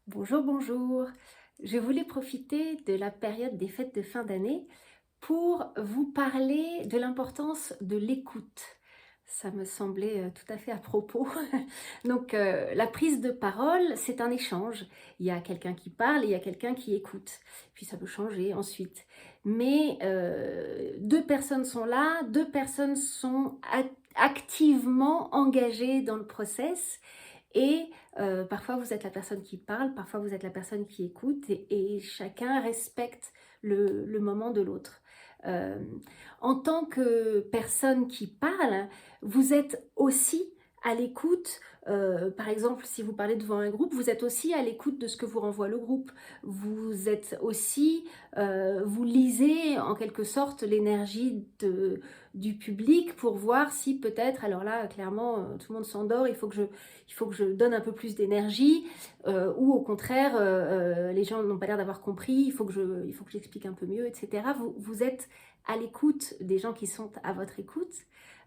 Bonjour, bonjour. Je voulais profiter de la période des fêtes de fin d'année pour vous parler de l'importance de l'écoute. Ça me semblait tout à fait à propos. Donc, la prise de parole, c'est un échange. Il y a quelqu'un qui parle et il y a quelqu'un qui écoute. Puis ça peut changer ensuite. Mais deux personnes sont là, deux personnes sont activement engagées dans le process. Et parfois vous êtes la personne qui parle, parfois vous êtes la personne qui écoute et chacun respecte le moment de l'autre. Euh, En tant que personne qui parle, vous êtes aussi à l'écoute. Par exemple, si vous parlez devant un groupe, vous êtes aussi à l'écoute de ce que vous renvoie le groupe. Vous êtes aussi, vous lisez en quelque sorte l'énergie du public pour voir si peut-être, alors là, clairement, tout le monde s'endort, il faut que je donne un peu plus d'énergie, ou au contraire, les gens n'ont pas l'air d'avoir compris, il faut que j'explique un peu mieux, etc. Vous êtes à l'écoute des gens qui sont à votre écoute.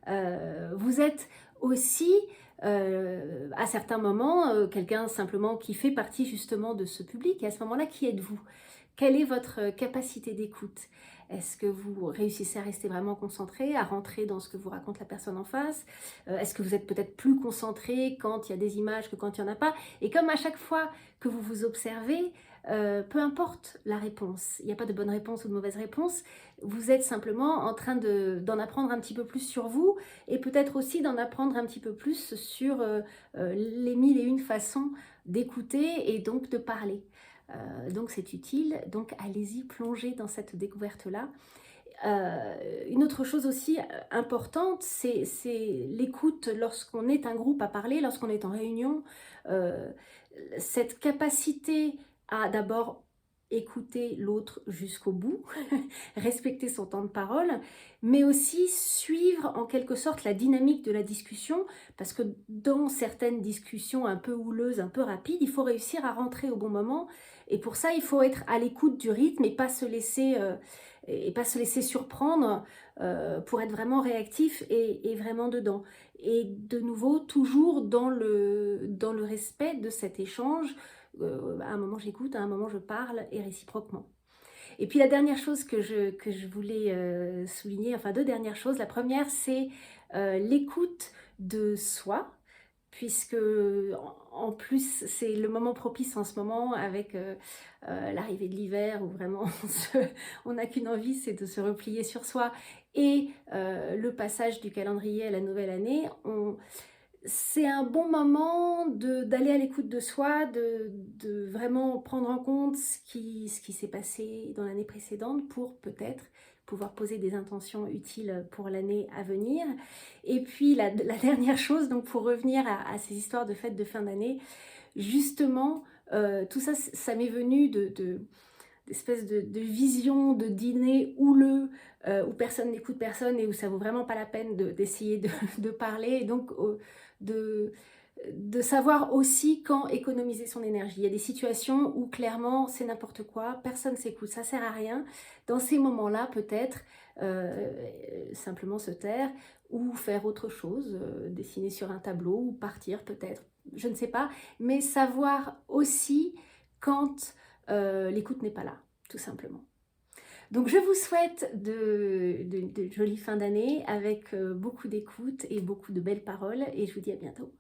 Vous êtes aussi, à certains moments, quelqu'un simplement qui fait partie justement de ce public. Et à ce moment-là, qui êtes-vous? Quelle est votre capacité d'écoute? Est-ce que vous réussissez à rester vraiment concentré, à rentrer dans ce que vous raconte la personne en face? Est-ce que vous êtes peut-être plus concentré quand il y a des images que quand il n'y en a pas? Et comme à chaque fois que vous vous observez, peu importe la réponse, il n'y a pas de bonne réponse ou de mauvaise réponse, vous êtes simplement en train d'en apprendre un petit peu plus sur vous et peut-être aussi d'en apprendre un petit peu plus sur les mille et une façons d'écouter et donc de parler. Donc c'est utile, donc allez-y, plongez dans cette découverte-là. Une autre chose aussi importante, c'est l'écoute lorsqu'on est un groupe à parler, lorsqu'on est en réunion. Euh, cette capacité à d'abord écouter l'autre jusqu'au bout, respecter son temps de parole, mais aussi suivre en quelque sorte la dynamique de la discussion, parce que dans certaines discussions un peu houleuses, un peu rapides, il faut réussir à rentrer au bon moment, et pour ça, il faut être à l'écoute du rythme et pas se laisser surprendre pour être vraiment réactif et vraiment dedans. Et de nouveau, toujours dans le respect de cet échange. À un moment j'écoute, à un moment je parle et réciproquement. Et puis la dernière chose que je voulais souligner, enfin deux dernières choses. La première, c'est l'écoute de soi, puisque en plus c'est le moment propice en ce moment avec l'arrivée de l'hiver où vraiment on n'a qu'une envie, c'est de se replier sur soi et le passage du calendrier à la nouvelle année. C'est un bon moment d'aller à l'écoute de soi, de vraiment prendre en compte ce qui s'est passé dans l'année précédente pour peut-être pouvoir poser des intentions utiles pour l'année à venir. Et puis la dernière chose, donc pour revenir à ces histoires de fêtes de fin d'année, justement, tout ça, ça m'est venu d'espèces de vision de dîner houleux où personne n'écoute personne et où ça vaut vraiment pas la peine d'essayer de parler. Et donc, de, de savoir aussi quand économiser son énergie. Il y a des situations où clairement c'est n'importe quoi, personne s'écoute, ça sert à rien. Dans ces moments-là, peut-être simplement se taire ou faire autre chose, dessiner sur un tableau ou partir peut-être, je ne sais pas, mais savoir aussi quand l'écoute n'est pas là, tout simplement. Donc je vous souhaite de jolies fins d'année avec beaucoup d'écoute et beaucoup de belles paroles et je vous dis à bientôt.